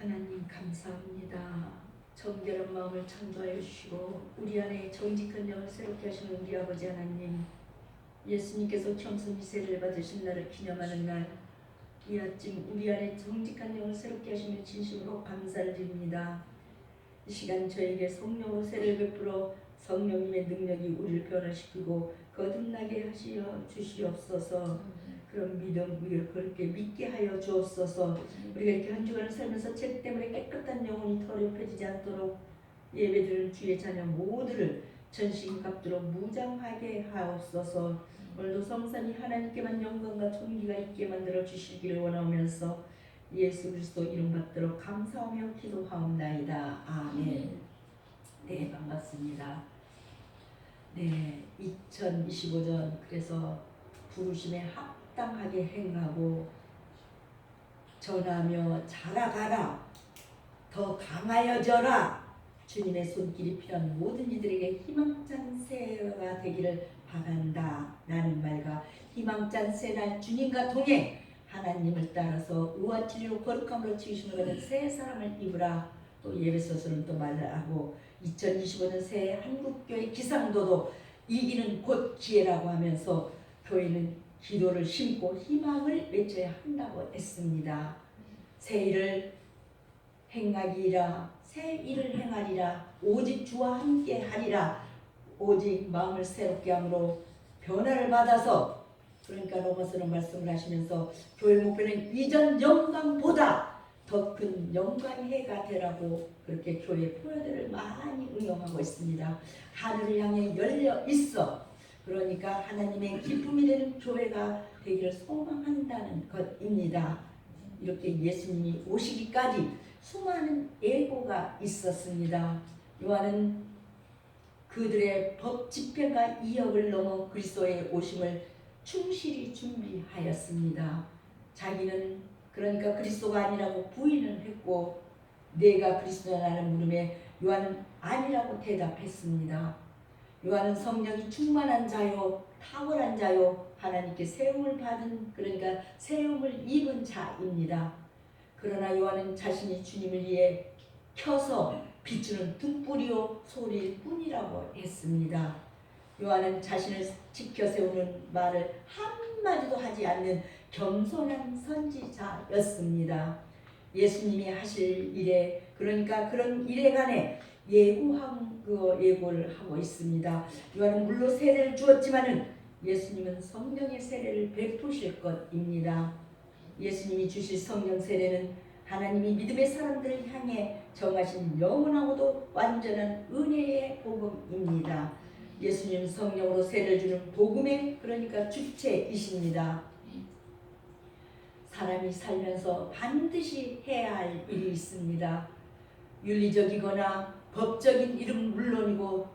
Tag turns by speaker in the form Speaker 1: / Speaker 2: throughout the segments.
Speaker 1: 하나님 감사합니다. 정결한 마음을 창조하여 주시고 우리 안에 정직한 영을 새롭게 하시는 우리 아버지 하나님, 예수님께서 청순 이세를 받으신 날을 기념하는 날, 이 아침 우리 안에 정직한 영을 새롭게 하시는 진심으로 감사를 드립니다. 이 시간 저에게 성령으로 세를 베풀어 성령님의 능력이 우리를 변화시키고 거듭나게 하시어 주시옵소서. 그런 믿음 우리를 그렇게 믿게 하여 주옵소서. 우리가 이렇게 한 주간을 살면서 죄 때문에 깨끗한 영혼이 더럽혀지지 않도록 예배드리는 주의 자녀 모두를 전신갑주로 무장하게 하옵소서. 오늘도 성삼위 하나님께만 영광과 존귀가 있게 만들어 주시기를 원하면서 예수 그리스도 이름 받들어 감사하며 기도하옵나이다. 아멘. 네, 반갑습니다. 네, 2025년 그래서 부르심에 합당하게 행하고 전하며 자라가라, 더 강하여져라, 주님의 손길이 필요한 모든 이들에게 희망찬 새해가 되기를 바란다 라는 말과 희망찬 새날 주님과 동행 하나님을 따라서 의와 진리로 거룩함으로 지으심을 받은 새 사람을 입으라. 또 예배서서는 또 말하고 2025년 새해 한국교회 기상도도 이기는 곧 기회라고 하면서 교회는 기도를 심고 희망을 맺어야 한다고 했습니다. 새 일을 행하리라, 새 일을 행하리라, 오직 주와 함께 하리라. 오직 마음을 새롭게 함으로 변화를 받아서, 그러니까 로마서는 말씀을 하시면서 교회 목표는 이전 영광보다 더 큰 영광의 해가 되라고 그렇게 교회 표현들을 많이 응용하고 있습니다. 하늘을 향해 열려 있어. 그러니까 하나님의 기쁨이 되는 교회가 되기를 소망한다는 것입니다. 이렇게 예수님이 오시기까지 수많은 예고가 있었습니다. 요한은 그들의 법 집행과 이역을 넘어 그리스도의 오심을 충실히 준비하였습니다. 자기는 그러니까 그리스도가 아니라고 부인을 했고, 내가 그리스도라는 물음에 요한은 아니라고 대답했습니다. 요한은 성령이 충만한 자요, 탁월한 자요, 하나님께 세움을 받은, 그러니까 세움을 입은 자입니다. 그러나 요한은 자신이 주님을 위해 켜서 비추는 등불이요 소리일 뿐이라고 했습니다. 요한은 자신을 지켜 세우는 말을 한마디도 하지 않는 겸손한 선지자였습니다. 예수님이 하실 일에, 그러니까 그런 일에 관해 예고를 하고 있습니다. 요한은 물로 세례를 주었지만은 예수님은 성령의 세례를 베푸실 것입니다. 예수님이 주실 성령 세례는 하나님이 믿음의 사람들을 향해 정하신 영원하고도 완전한 은혜의 복음입니다. 예수님 성령으로 세례를 주는 복음의, 그러니까 주체이십니다. 사람이 살면서 반드시 해야 할 일이 있습니다. 윤리적이거나 법적인 일은 물론이고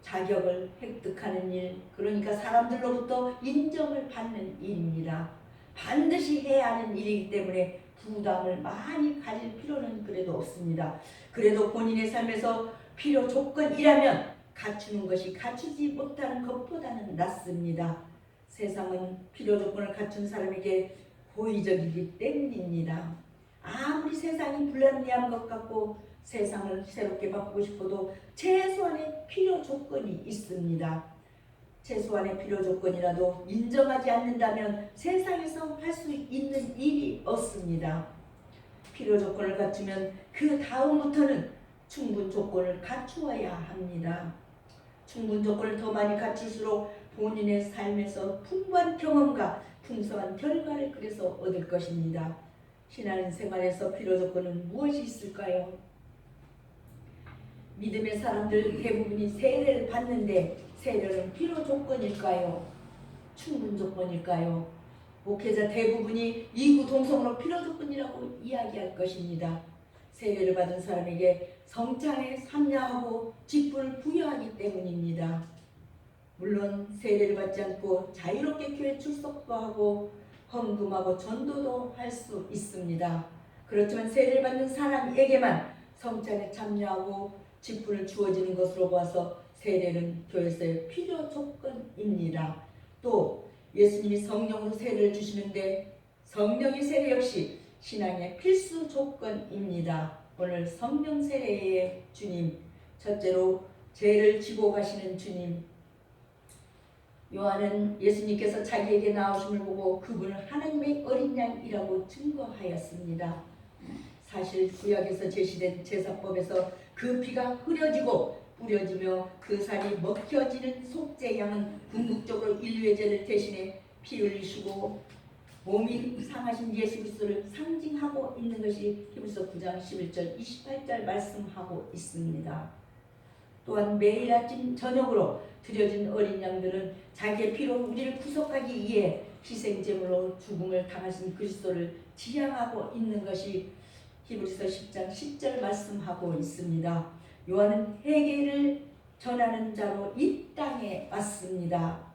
Speaker 1: 자격을 획득하는 일, 그러니까 사람들로부터 인정을 받는 일입니다. 반드시 해야 하는 일이기 때문에 부담을 많이 가질 필요는 그래도 없습니다. 그래도 본인의 삶에서 필요 조건이라면 갖추는 것이 갖추지 못하는 것보다는 낫습니다. 세상은 필요 조건을 갖춘 사람에게 고의적이기 때문입니다. 아무리 세상이 불합리한 것 같고 세상을 새롭게 바꾸고 싶어도 최소한의 필요 조건이 있습니다. 최소한의 필요 조건이라도 인정하지 않는다면 세상에서 할 수 있는 일이 없습니다. 필요 조건을 갖추면 그 다음부터는 충분 조건을 갖추어야 합니다. 충분 조건을 더 많이 갖출수록 본인의 삶에서 풍부한 경험과 풍성한 결과를 그래서 얻을 것입니다. 신앙생활에서 필요 조건은 무엇이 있을까요? 믿음의 사람들 대부분이 세례를 받는데 세례는 필요 조건일까요? 충분 조건일까요? 목회자 대부분이 이구동성으로 필요 조건이라고 이야기할 것입니다. 세례를 받은 사람에게 성찬에 참여하고 직분을 부여하기 때문입니다. 물론 세례를 받지 않고 자유롭게 교회 출석도 하고 헌금하고 전도도 할 수 있습니다. 그렇지만 세례를 받는 사람에게만 성찬에 참여하고 직분을 주어지는 것으로 봐서 세례는 교회에서의 필요 조건입니다. 또 예수님이 성령으로 세례를 주시는데 성령의 세례 역시 신앙의 필수 조건입니다. 오늘 성령 세례의 주님, 첫째로 죄를 지고 가시는 주님. 요한은 예수님께서 자기에게 나오심을 보고 그분을 하나님의 어린 양이라고 증거하였습니다. 사실 구약에서 제시된 제사법에서 그 피가 흐려지고 뿌려지며 그 살이 먹혀지는 속죄 양은 궁극적으로 인류의 죄를 대신해 피 흘리시고 몸이 상하신 예수 그리스도를 상징하고 있는 것이 히브리서 9장 11절 28절 말씀하고 있습니다. 또한 매일 아침 저녁으로 드려진 어린 양들은 자기의 피로 우리를 구속하기 위해 희생제물로 죽음을 당하신 그리스도를 지향하고 있는 것이 히브리서 10장 10절 말씀하고 있습니다. 요한은 회개를 전하는 자로 이 땅에 왔습니다.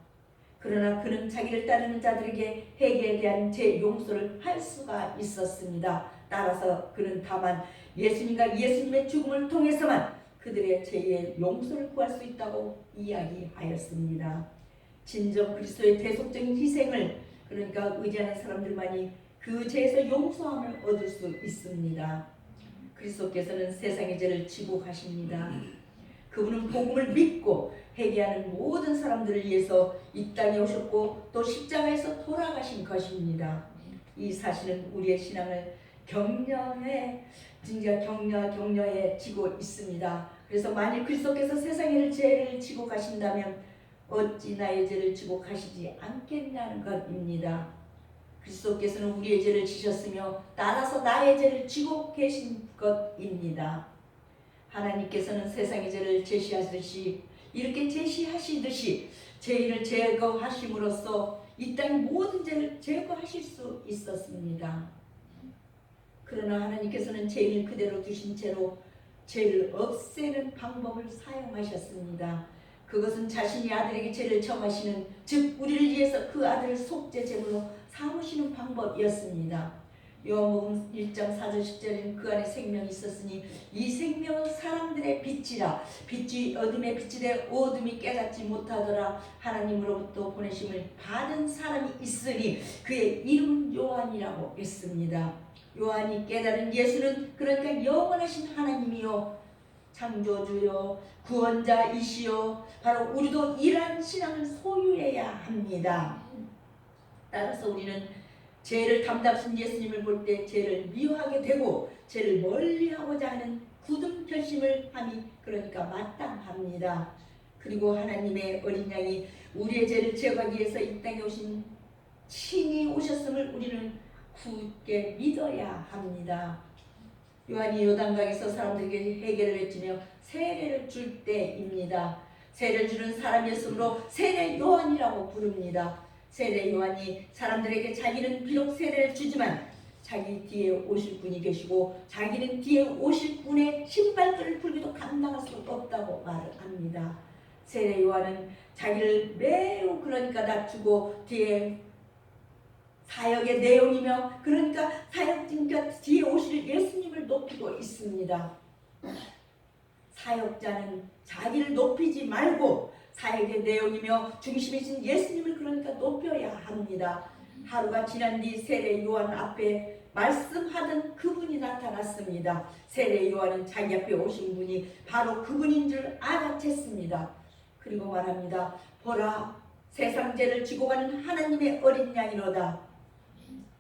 Speaker 1: 그러나 그는 자기를 따르는 자들에게 회개에 대한 죄 용서를 할 수가 있었습니다. 따라서 그는 다만 예수님과 예수님의 죽음을 통해서만 그들의 죄의 용서를 구할 수 있다고 이야기하였습니다. 진정 그리스도의 대속적인 희생을 그러니까 의지하는 사람들만이 그 죄에서 용서함을 얻을 수 있습니다. 그리스도께서는 세상의 죄를 지고 가십니다. 그분은 복음을 믿고 회개하는 모든 사람들을 위해서 이 땅에 오셨고 또 십자가에서 돌아가신 것입니다. 이 사실은 우리의 신앙을 격려해지고 있습니다. 그래서 만일 그리스도께서 세상의 죄를 지고 가신다면 어찌 나의 죄를 지고 가시지 않겠냐는 것입니다. 그리스도께서는 우리의 죄를 지셨으며 따라서 나의 죄를 지고 계신 것입니다. 하나님께서는 세상의 죄를 제시하시듯이 이렇게 제시하시듯이 죄인을 제거하심으로써 이 땅의 모든 죄를 제거하실 수 있었습니다. 그러나 하나님께서는 죄인을 그대로 두신 채로 죄를 없애는 방법을 사용하셨습니다. 그것은 자신이 아들에게 죄를 정하시는 즉 우리를 위해서 그 아들을 속죄제물로 삼으시는 방법이었습니다. 요한복음 1장 4절 10절에는 그 안에 생명이 있었으니 이 생명은 사람들의 빛이라 빛이 어둠에 빛이 되어 어둠이 깨닫지 못하더라. 하나님으로부터 보내심을 받은 사람이 있으니 그의 이름은 요한이라고 했습니다. 요한이 깨달은 예수는 그러니까 영원하신 하나님이요 창조주요 구원자이시요 바로 우리도 이러한 신앙을 소유해야 합니다. 따라서 우리는 죄를 담당하신 예수님을 볼 때 죄를 미워하게 되고 죄를 멀리하고자 하는 굳은 결심을 함이 그러니까 마땅합니다. 그리고 하나님의 어린 양이 우리의 죄를 제거하기 위해서 이 땅에 오신 친히 오셨음을 우리는 굳게 믿어야 합니다. 요한이 요단강에서 사람들에게 회개를 외치며 세례를 줄 때입니다. 세례를 주는 사람이었으므로 세례 요한이라고 부릅니다. 세례 요한이 사람들에게 자기는 비록 세례를 주지만 자기 뒤에 오실 분이 계시고 자기는 뒤에 오실 분의 신발끈을 풀기도 감당할 수 없다고 말을 합니다. 세례 요한은 자기를 매우 그러니까 낮추고 뒤에 사역의 내용이며 그러니까 사역진과 뒤에 오실 예수님을 높이고 있습니다. 사역자는 자기를 높이지 말고 사역의 내용이며 중심이신 예수님을 그러니까 높여야 합니다. 하루가 지난 뒤 세례 요한 앞에 말씀하던 그분이 나타났습니다. 세례 요한은 자기 앞에 오신 분이 바로 그분인 줄 알아챘습니다. 그리고 말합니다. 보라 세상 죄를 지고 가는 하나님의 어린 양이로다.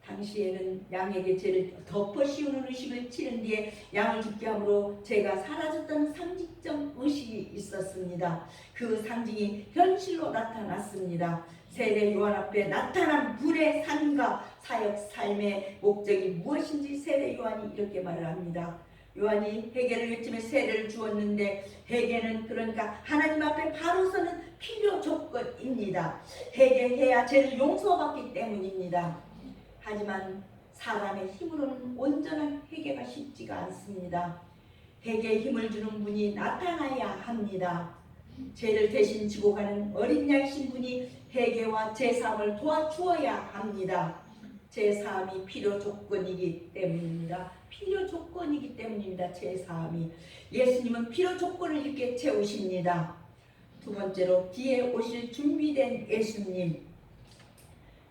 Speaker 1: 당시에는 양에게 죄를 덮어 씌우는 의식을 치른 뒤에 양을 죽게 함으로 죄가 사라졌다는 상징적 의식이 있었습니다. 그 상징이 현실로 나타났습니다. 세례 요한 앞에 나타난 불의 삶과 사역 삶의 목적이 무엇인지 세례 요한이 이렇게 말을 합니다. 요한이 회개를 외치며 세례를 주었는데 회개는 그러니까 하나님 앞에 바로 서는 필요 조건입니다. 회개해야 죄를 용서받기 때문입니다. 하지만 사람의 힘으로는 온전한 회개가 쉽지가 않습니다. 회개에 힘을 주는 분이 나타나야 합니다. 죄를 대신 지고 가는 어린 양이신 분이 회개와 제사함을 도와주어야 합니다. 제사함이 필요 조건이기 때문입니다. 필요 조건이기 때문입니다. 제사함이 예수님은 필요 조건을 이렇게 채우십니다. 두 번째로 뒤에 오실 준비된 예수님.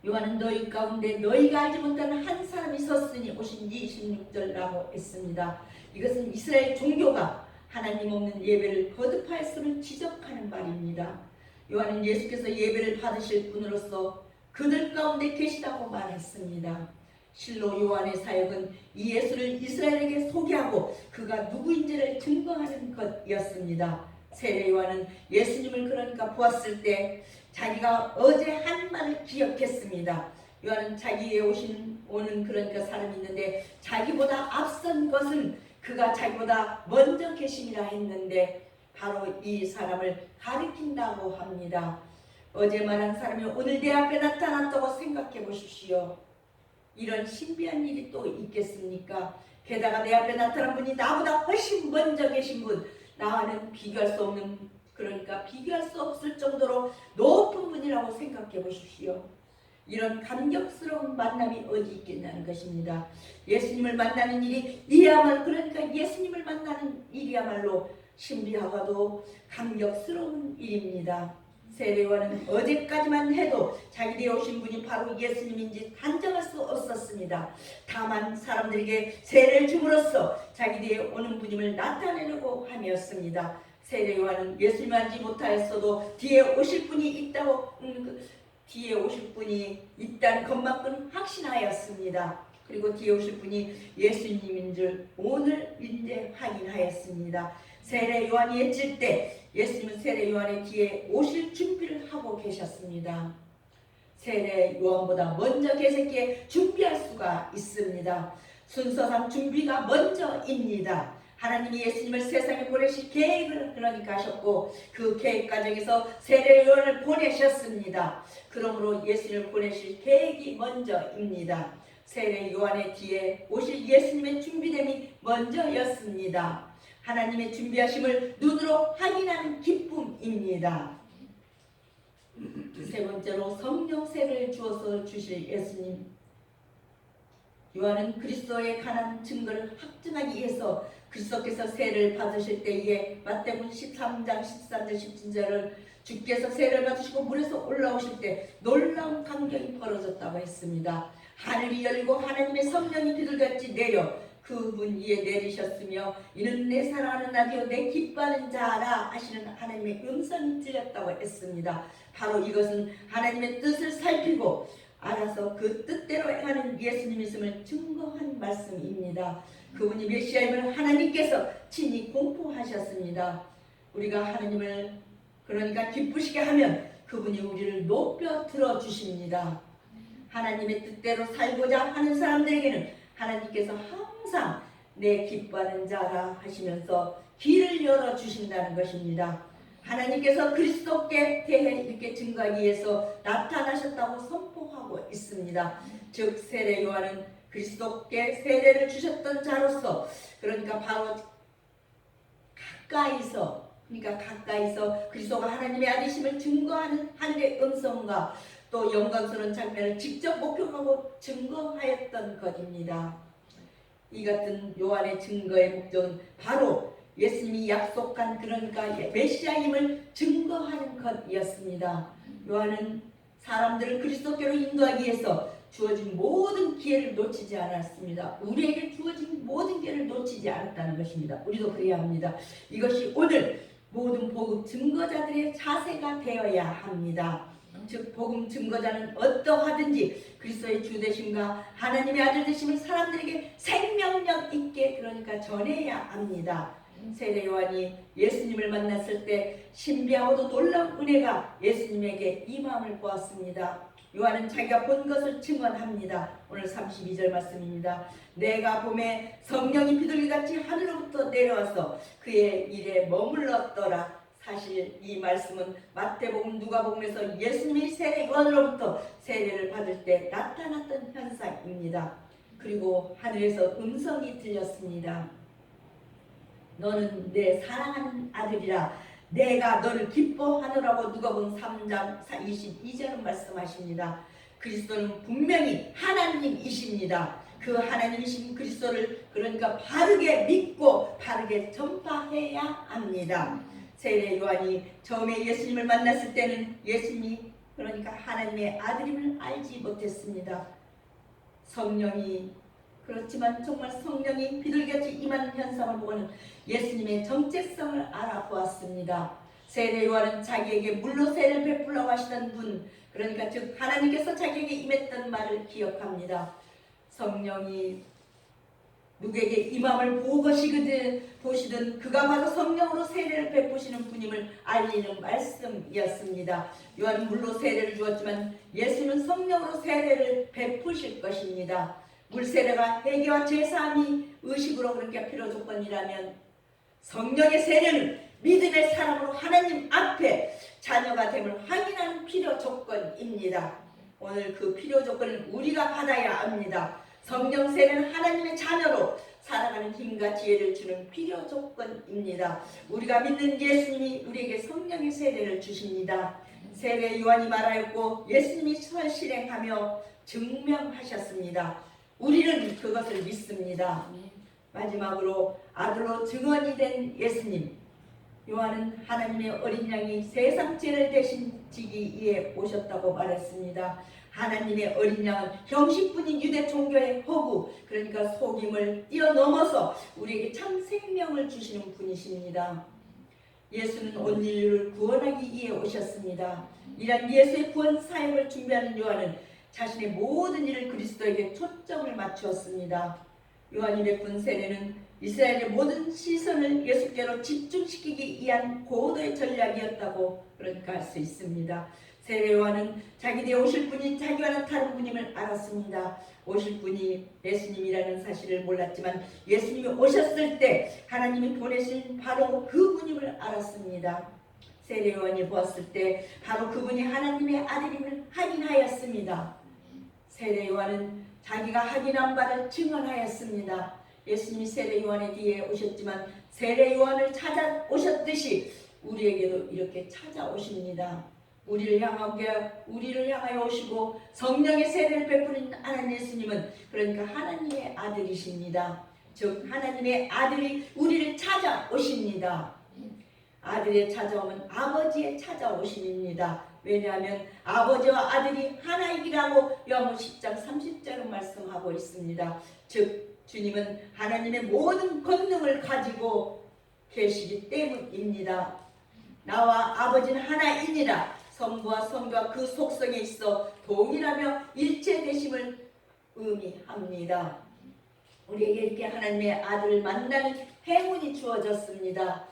Speaker 1: 요한은 너희 가운데 너희가 알지 못하는 한 사람이 섰으니 오신 26절라고 했습니다. 이것은 이스라엘 종교가 하나님 없는 예배를 거듭하였음을 지적하는 말입니다. 요한은 예수께서 예배를 받으실 분으로서 그들 가운데 계시다고 말했습니다. 실로 요한의 사역은 이 예수를 이스라엘에게 소개하고 그가 누구인지를 증거하는 것이었습니다. 세례 요한은 예수님을 그러니까 보았을 때 자기가 어제 한 말을 기억했습니다. 요한은 자기에 오는 그러니까 사람이 있는데 자기보다 앞선 것은 그가 자기보다 먼저 계심이라 했는데 바로 이 사람을 가리킨다고 합니다. 어제 말한 사람이 오늘 내 앞에 나타났다고 생각해 보십시오. 이런 신비한 일이 또 있겠습니까? 게다가 내 앞에 나타난 분이 나보다 훨씬 먼저 계신 분, 나와는 비교할 수 없는, 그러니까 비교할 수 없을 정도로 높은 분이라고 생각해 보십시오. 이런 감격스러운 만남이 어디 있겠냐는 것입니다. 예수님을 만나는 일이 이야말로, 그러니까 예수님을 만나는 일이야말로 신비하고도 감격스러운 일입니다. 세례 요한은 어제까지만 해도 자기들이 오신 분이 바로 예수님인지 단정할 수 없었습니다. 다만 사람들에게 세례를 줌으로써 자기들이 오는 분임을 나타내려고 함이었습니다. 세례 요한은 예수님 알지 못하였어도 뒤에 오실 분이 있다고 뒤에 오실 분이 있다는 것만큼 확신하였습니다. 그리고 뒤에 오실 분이 예수님인 줄 오늘 이제 확인하였습니다. 세례 요한이 외칠 때 예수님은 세례 요한의 뒤에 오실 준비를 하고 계셨습니다. 세례 요한보다 먼저 계셨기에 준비할 수가 있습니다. 순서상 준비가 먼저입니다. 하나님이 예수님을 세상에 보내실 계획을 그러니까 하셨고 그 계획 과정에서 세례 요한을 보내셨습니다. 그러므로 예수님을 보내실 계획이 먼저입니다. 세례 요한의 뒤에 오실 예수님의 준비됨이 먼저였습니다. 하나님의 준비하심을 눈으로 확인하는 기쁨입니다. 세 번째로 성령 세례를 주어서 주실 예수님. 요한은 그리스도에 관한 증거를 확증하기 위해서 그리스도께서 세례를 받으실 때에 마태복음 13장 13절 17절을 주께서 세례를 받으시고 물에서 올라오실 때 놀라운 광경이 벌어졌다고 했습니다. 하늘이 열리고 하나님의 성령이 비둘기같이 내려 그분 위에 내리셨으며 이는 내 사랑하는 아들이요 내 기뻐하는 자라 하시는 하나님의 음성이 들렸다고 했습니다. 바로 이것은 하나님의 뜻을 살피고 알아서 그 뜻대로 행하는 예수님이심을 증거한 말씀입니다. 그분이 메시아임을 하나님께서 친히 공포하셨습니다. 우리가 하나님을 그러니까 기쁘시게 하면 그분이 우리를 높여 들어주십니다. 하나님의 뜻대로 살고자 하는 사람들에게는 하나님께서 항상 내 기뻐하는 자라 하시면서 길을 열어주신다는 것입니다. 하나님께서 그리스도께 대해 이렇게 증거하기 위해서 나타나셨다고 선포하고 있습니다. 즉 세례 요한은 그리스도께 세례를 주셨던 자로서 그러니까 바로 가까이서 그리스도가 하나님의 아들이심을 증거하는 하늘의 음성과 또 영광스러운 장면을 직접 목격하고 증거하였던 것입니다. 이 같은 요한의 증거의 목적은 바로 예수님이 약속한 그러니까 메시아임을 증거하는 것이었습니다. 요한은 사람들을 그리스도께로 인도하기 위해서 주어진 모든 기회를 놓치지 않았습니다. 우리에게 주어진 모든 기회를 놓치지 않았다는 것입니다. 우리도 그래야 합니다. 이것이 오늘 모든 복음 증거자들의 자세가 되어야 합니다. 즉 복음 증거자는 어떠하든지 그리스도의 주 되심과 하나님의 아들 되심을 사람들에게 생명력 있게 그러니까 전해야 합니다. 세례 요한이 예수님을 만났을 때 신비하고도 놀라운 은혜가 예수님에게 임함을 보았습니다. 요한은 자기가 본 것을 증언합니다. 오늘 32절 말씀입니다. 내가 봄에 성령이 비둘기같이 하늘로부터 내려와서 그의 일에 머물렀더라. 사실 이 말씀은 마태복음 누가복음에서 예수님이 세례 요한으로부터 세례를 받을 때 나타났던 현상입니다. 그리고 하늘에서 음성이 들렸습니다. 너는 내 사랑하는 아들이라 내가 너를 기뻐하노라고 누가복음 3장 22절은 말씀하십니다. 그리스도는 분명히 하나님이십니다. 그 하나님이신 그리스도를 그러니까 바르게 믿고 바르게 전파해야 합니다. 세례 요한이 처음에 예수님을 만났을 때는 예수님이 그러니까 하나님의 아들임을 알지 못했습니다. 성령이 그렇지만 정말 성령이 비둘기같이 임하는 현상을 보고는 예수님의 정체성을 알아보았습니다. 세례 요한은 자기에게 물로 세례를 베풀라고 하시던 분, 그러니까 즉 하나님께서 자기에게 임했던 말을 기억합니다. 성령이 누구에게 임함을 보시든 그가 바로 성령으로 세례를 베푸시는 분임을 알리는 말씀이었습니다. 요한은 물로 세례를 주었지만 예수는 성령으로 세례를 베푸실 것입니다. 물세례가 회개와 제사함이 의식으로 그렇게 필요 조건이라면 성령의 세례는 믿음의 사람으로 하나님 앞에 자녀가 됨을 확인하는 필요 조건입니다. 오늘 그 필요 조건은 우리가 받아야 합니다. 성령 세례는 하나님의 자녀로 살아가는 힘과 지혜를 주는 필요 조건입니다. 우리가 믿는 예수님이 우리에게 성령의 세례를 주십니다. 세례 요한이 말하였고 예수님이 실행하며 증명하셨습니다. 우리는 그것을 믿습니다. 마지막으로 아들로 증언이 된 예수님. 요한은 하나님의 어린 양이 세상 죄를 대신 지기 위해 오셨다고 말했습니다. 하나님의 어린 양은 형식뿐인 유대 종교의 허구, 그러니까 속임을 뛰어넘어서 우리에게 참 생명을 주시는 분이십니다. 예수는 온 인류를 구원하기 위해 오셨습니다. 이런 예수의 구원 사역을 준비하는 요한은 자신의 모든 일을 그리스도에게 초점을 맞추었습니다. 요한이 베푼 세례는 이스라엘의 모든 시선을 예수께로 집중시키기 위한 고도의 전략이었다고 그러니까 할 수 있습니다. 세례 요한은 자기 뒤에 오실 분이 자기와는 다른 분임을 알았습니다. 오실 분이 예수님이라는 사실을 몰랐지만 예수님이 오셨을 때 하나님이 보내신 바로 그분임을 알았습니다. 세례 요한이 보았을 때 바로 그분이 하나님의 아들임을 확인하였습니다. 세례 요한은 자기가 확인한 바를 증언하였습니다. 예수님이 세례 요한의 뒤에 오셨지만 세례 요한을 찾아오셨듯이 우리에게도 이렇게 찾아오십니다. 우리를 향하여 오시고 성령의 세례를 베푸는 하나님 예수님은 그러니까 하나님의 아들이십니다. 즉 하나님의 아들이 우리를 찾아오십니다. 아들의 찾아오면 아버지의 찾아오심입니다. 왜냐하면 아버지와 아들이 하나이기라고 요한복음 10장 30절로 말씀하고 있습니다. 즉 주님은 하나님의 모든 권능을 가지고 계시기 때문입니다. 나와 아버지는 하나이니라. 성부와 성자와 그 속성에 있어 동일하며 일체되심을 의미합니다. 우리에게 이렇게 하나님의 아들을 만나는 행운이 주어졌습니다.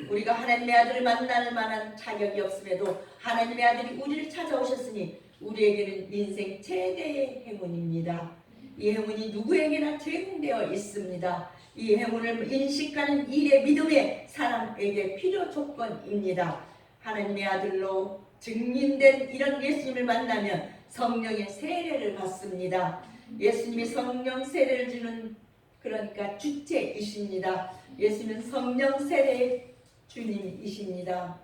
Speaker 1: 우리가 하나님의 아들을 만날 만한 자격이 없음에도 하나님의 아들이 우리를 찾아오셨으니 우리에게는 인생 최대의 행운입니다. 이 행운이 누구에게나 제공되어 있습니다. 이 행운을 인식하는 일의 믿음의 사람에게 필요 조건입니다. 하나님의 아들로 증인된 이런 예수님을 만나면 성령의 세례를 받습니다. 예수님이 성령 세례를 주는 그러니까 주체이십니다. 예수님은 성령 세례의 주님이십니다.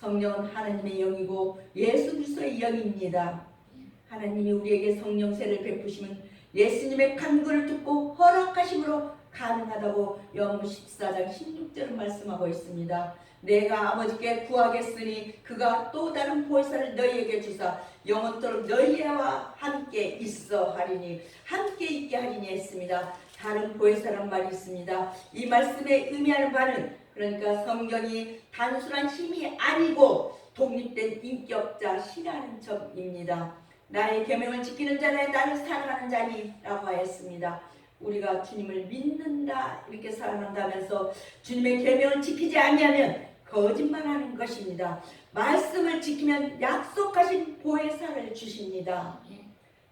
Speaker 1: 성령은 하나님의 영이고 예수 그리스도의 영입니다. 하나님이 우리에게 성령 세례를 베푸시면 예수님의 간구를 듣고 허락하심으로 가능하다고 요한복음 14장 16절을 말씀하고 있습니다. 내가 아버지께 구하겠으니 그가 또 다른 보혜사를 너희에게 주사 영원토록 너희와 함께 있어 하리니 함께 있게 하리니 했습니다. 다른 보혜사란 말이 있습니다. 이 말씀에 의미하는 바는 그러니까 성경이 단순한 힘이 아니고 독립된 인격자시라는 점입니다. 나의 계명을 지키는 자는 나를 사랑하는 자니라고 하였습니다. 우리가 주님을 믿는다 이렇게 사랑한다면서 주님의 계명을 지키지 아니하면 거짓말하는 것입니다. 말씀을 지키면 약속하신 보혜사를 주십니다.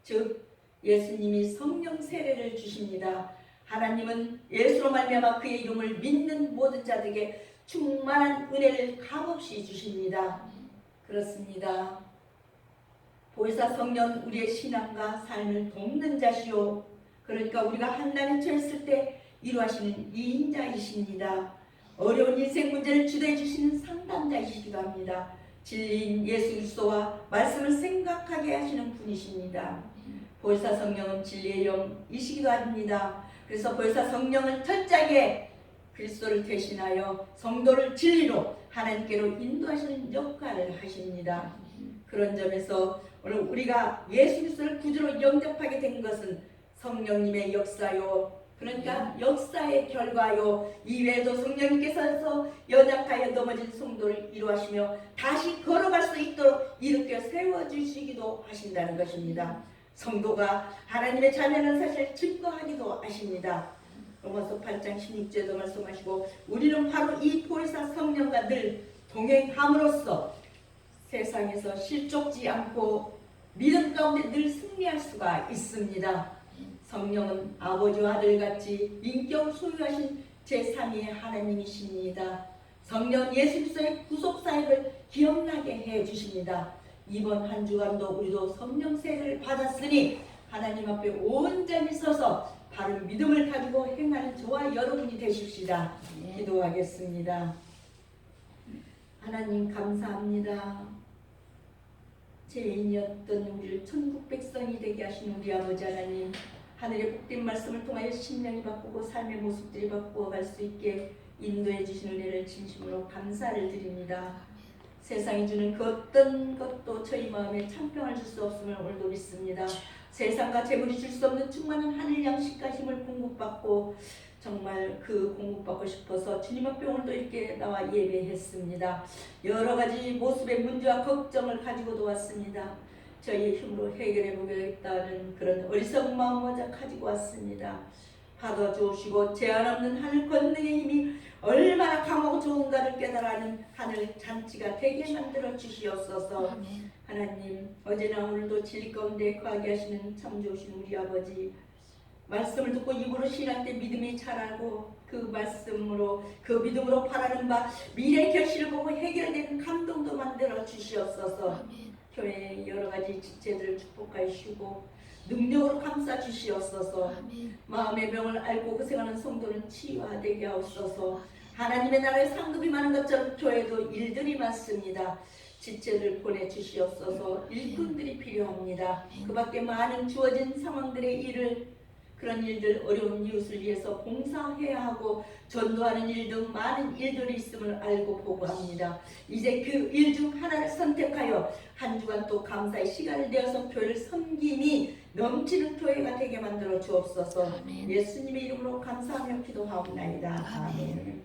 Speaker 1: 즉 예수님이 성령 세례를 주십니다. 하나님은 예수로 말미암아 그의 이름을 믿는 모든 자들에게 충만한 은혜를 값없이 주십니다. 그렇습니다. 보혜사 성령 우리의 신앙과 삶을 돕는 자시오. 그러니까 우리가 한난에 처했을 때 이루하시는 이인자이십니다. 어려운 인생 문제를 주도해 주시는 상담자이시기도 합니다. 진리인 예수 그리스도와 말씀을 생각하게 하시는 분이십니다. 보혜사 성령은 진리의 영이시기도 합니다. 그래서 보혜사 성령을 철저하게 그리스도를 대신하여 성도를 진리로 하나님께로 인도하시는 역할을 하십니다. 그런 점에서 오늘 우리가 예수 그리스도를 구주로 영접하게 된 것은 성령님의 역사요. 그러니까 역사의 결과요. 이외에도 성령님께서 연약하여 넘어진 성도를 이루하시며 다시 걸어갈 수 있도록 일으켜 세워주시기도 하신다는 것입니다. 성도가 하나님의 자녀는 사실 증거하기도 하십니다. 로마서 8장 16절도 말씀하시고 우리는 바로 이 보혜사 성령과 늘 동행함으로써 세상에서 실족지 않고 믿음 가운데 늘 승리할 수가 있습니다. 성령은 아버지와 아들같이 인격을 소유하신 제3위의 하나님이십니다. 성령 예수 그리스도의 구속 사역을 기억나게 해주십니다. 이번 한 주간도 우리도 성령 세례를 받았으니 하나님 앞에 온전히 서서 바른 믿음을 가지고 행하는 저와 여러분이 되십시다. 기도하겠습니다. 하나님 감사합니다. 죄인이었던 우리를 천국 백성이 되게 하신 우리 아버지 하나님, 하늘의 복된 말씀을 통하여 심령이 바꾸고 삶의 모습들이 바꾸어 갈 수 있게 인도해 주신 은혜를 진심으로 감사를 드립니다. 세상이 주는 그 어떤 것도 저희 마음에 참평을 줄 수 없음을 오늘도 믿습니다. 세상과 재물이 줄 수 없는 충만한 하늘 양식과 힘을 공급받고 정말 그 공급받고 싶어서 주님 앞에 오늘도 이렇게 나와 예배했습니다. 여러 가지 모습의 문제와 걱정을 가지고도 왔습니다. 저희의 힘으로 해결해 보겠다는 그런 어리석은 마음을 가지고 왔습니다. 받아주시고 제한 없는 하늘 권능의 힘이 얼마나 강하고 좋은가를 깨달아는 하늘 잔치가 되게 만들어 주시옵소서. 하나님, 어제나 오늘도 진리 가운데 거하게 하시는 참 좋으신 우리 아버지, 말씀을 듣고 입으로 신할 때 믿음이 자라고 그 말씀으로 그 믿음으로 바라는 바 미래 결실을 보고 해결되는 감동도 만들어 주시옵소서. 교회의 여러 가지 지체들을 축복하여 주시고 능력으로 감싸 주시옵소서. 마음의 병을 앓고 고생하는 성도는 치유되게 하옵소서. 하나님의 나라에 상급이 많은 것처럼 교회도 일들이 많습니다. 지체를 보내주시옵소서. 일꾼들이 필요합니다. 그 밖에 많은 주어진 상황들의 일을 그런 일들 어려운 이웃을 위해서 봉사해야 하고 전도하는 일 등 많은 일들이 있음을 알고 보고 합니다. 이제 그 일 중 하나를 선택하여 한 주간 또 감사의 시간을 내어서 교회를 섬김이 넘치는 교회가 되게 만들어 주옵소서. 예수님의 이름으로 감사하며 기도하옵나이다. 아멘.